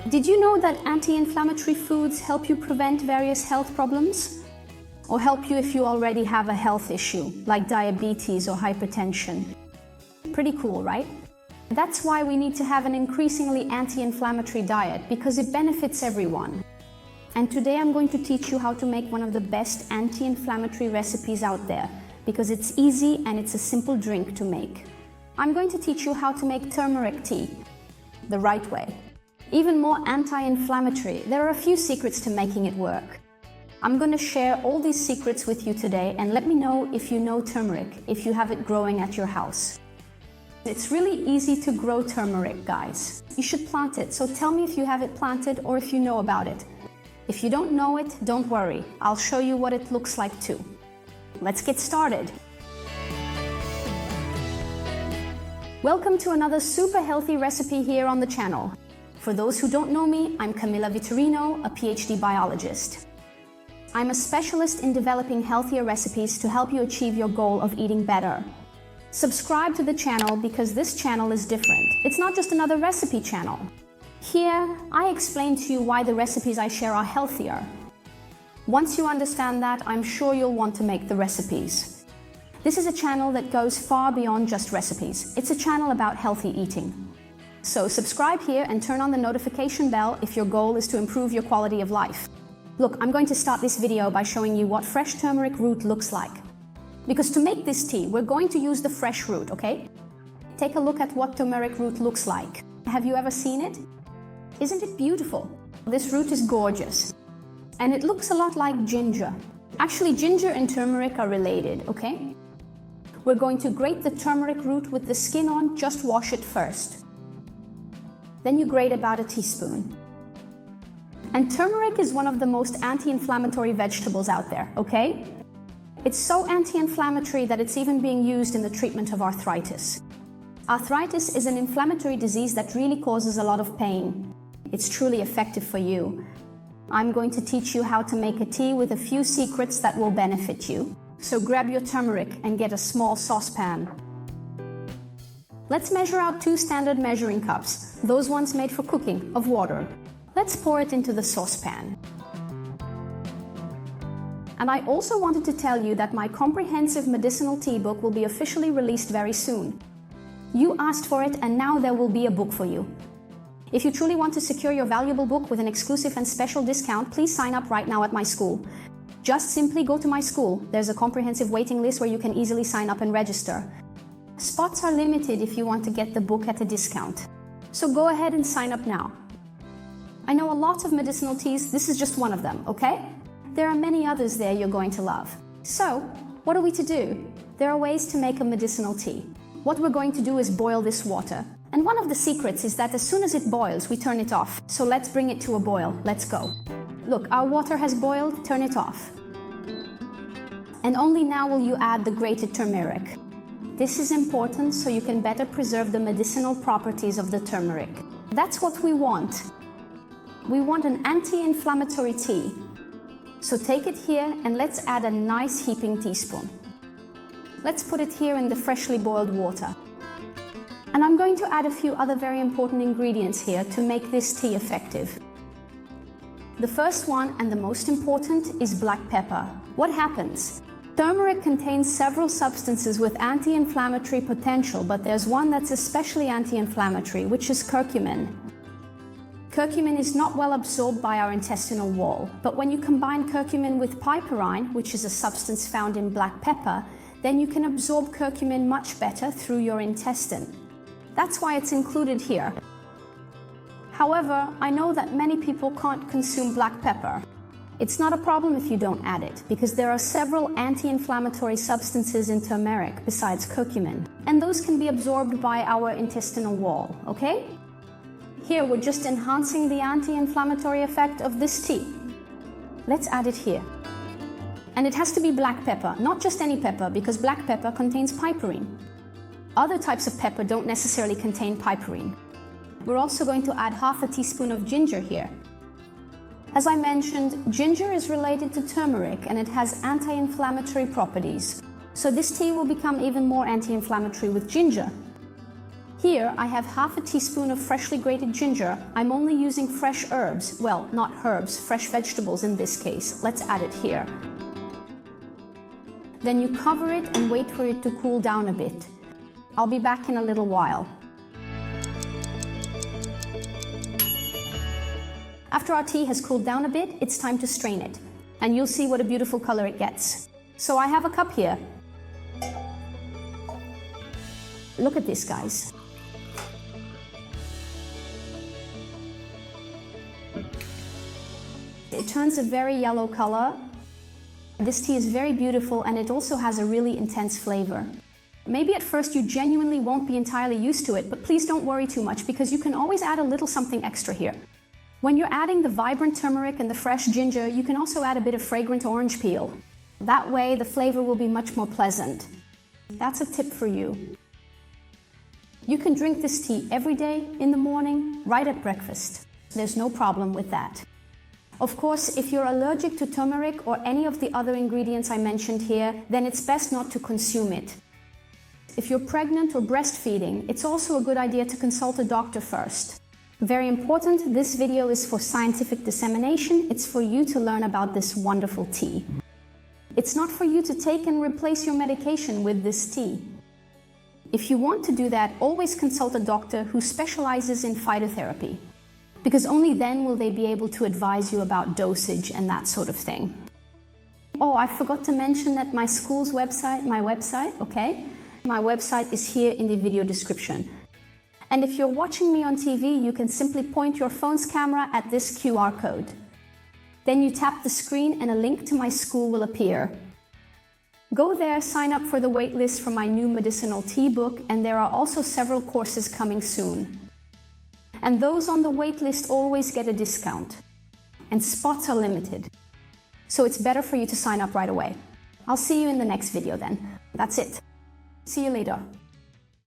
Did you know that anti-inflammatory foods help you prevent various health problems? Or help you if you already have a health issue, like diabetes or hypertension? Pretty cool, right? That's why we need to have an increasingly anti-inflammatory diet, because it benefits everyone. And today I'm going to teach you how to make one of the best anti-inflammatory recipes out there, because it's easy and it's a simple drink to make. I'm going to teach you how to make turmeric tea the right way. Even more anti-inflammatory, there are a few secrets to making it work. I'm going to share all these secrets with you today, and let me know if you know turmeric, if you have it growing at your house. It's really easy to grow turmeric, guys. You should plant it, so tell me if you have it planted or if you know about it. If you don't know it, don't worry. I'll show you what it looks like too. Let's get started. Welcome to another super healthy recipe here on the channel. For those who don't know me, I'm Camila, a PhD biologist. I'm a specialist in developing healthier recipes to help you achieve your goal of eating better. Subscribe to the channel because this channel is different. It's not just another recipe channel. Here, I explain to you why the recipes I share are healthier. Once you understand that, I'm sure you'll want to make the recipes. This is a channel that goes far beyond just recipes. It's a channel about healthy eating. So subscribe here and turn on the notification bell if your goal is to improve your quality of life. Look, I'm going to start this video by showing you what fresh turmeric root looks like. Because to make this tea, we're going to use the fresh root, okay? Take a look at what turmeric root looks like. Have you ever seen it? Isn't it beautiful? This root is gorgeous. And it looks a lot like ginger. Actually, ginger and turmeric are related, okay? We're going to grate the turmeric root with the skin on, just wash it first. Then you grate about a teaspoon. And turmeric is one of the most anti-inflammatory vegetables out there, okay? It's so anti-inflammatory that it's even being used in the treatment of arthritis. Arthritis is an inflammatory disease that really causes a lot of pain. It's truly effective for you. I'm going to teach you how to make a tea with a few secrets that will benefit you. So grab your turmeric and get a small saucepan. Let's measure out 2 standard measuring cups, those ones made for cooking, of water. Let's pour it into the saucepan. And I also wanted to tell you that my comprehensive medicinal tea book will be officially released very soon. You asked for it, and now there will be a book for you. If you truly want to secure your valuable book with an exclusive and special discount, please sign up right now at my school. Just simply go to my school. There's a comprehensive waiting list where you can easily sign up and register. Spots are limited if you want to get the book at a discount. So go ahead and sign up now. I know a lot of medicinal teas, this is just one of them, okay? There are many others there you're going to love. So, what are we to do? There are ways to make a medicinal tea. What we're going to do is boil this water. And one of the secrets is that as soon as it boils, we turn it off. So let's bring it to a boil. Let's go. Look, our water has boiled, turn it off. And only now will you add the grated turmeric. This is important so you can better preserve the medicinal properties of the turmeric. That's what we want. We want an anti-inflammatory tea. So take it here and let's add a nice heaping teaspoon. Let's put it here in the freshly boiled water. And I'm going to add a few other very important ingredients here to make this tea effective. The first one, and the most important, is black pepper. What happens? Turmeric contains several substances with anti-inflammatory potential, but there's one that's especially anti-inflammatory, which is curcumin. Curcumin is not well absorbed by our intestinal wall, but when you combine curcumin with piperine, which is a substance found in black pepper, then you can absorb curcumin much better through your intestine. That's why it's included here. However, I know that many people can't consume black pepper. It's not a problem if you don't add it, because there are several anti-inflammatory substances in turmeric besides curcumin, and those can be absorbed by our intestinal wall, okay? Here, we're just enhancing the anti-inflammatory effect of this tea. Let's add it here. And it has to be black pepper, not just any pepper, because black pepper contains piperine. Other types of pepper don't necessarily contain piperine. We're also going to add half a teaspoon of ginger here. As I mentioned, ginger is related to turmeric and it has anti-inflammatory properties. So this tea will become even more anti-inflammatory with ginger. Here, I have half a teaspoon of freshly grated ginger. I'm only using fresh herbs. Well, not herbs, fresh vegetables in this case. Let's add it here. Then you cover it and wait for it to cool down a bit. I'll be back in a little while. After our tea has cooled down a bit, it's time to strain it. And you'll see what a beautiful color it gets. So I have a cup here. Look at this, guys. It turns a very yellow color. This tea is very beautiful and it also has a really intense flavor. Maybe at first you genuinely won't be entirely used to it, but please don't worry too much because you can always add a little something extra here. When you're adding the vibrant turmeric and the fresh ginger, you can also add a bit of fragrant orange peel. That way the flavor will be much more pleasant. That's a tip for you. You can drink this tea every day, in the morning, right at breakfast. There's no problem with that. Of course, if you're allergic to turmeric or any of the other ingredients I mentioned here, then it's best not to consume it. If you're pregnant or breastfeeding, it's also a good idea to consult a doctor first. Very important, this video is for scientific dissemination. It's for you to learn about this wonderful tea. It's not for you to take and replace your medication with this tea. If you want to do that, always consult a doctor who specializes in phytotherapy, because only then will they be able to advise you about dosage and that sort of thing. Oh, I forgot to mention that my school's website, my website is here in the video description. And if you're watching me on TV, you can simply point your phone's camera at this QR code. Then you tap the screen and a link to my school will appear. Go there, sign up for the waitlist for my new medicinal tea book, and there are also several courses coming soon. And those on the waitlist always get a discount. And spots are limited. So it's better for you to sign up right away. I'll see you in the next video then. That's it. See you later.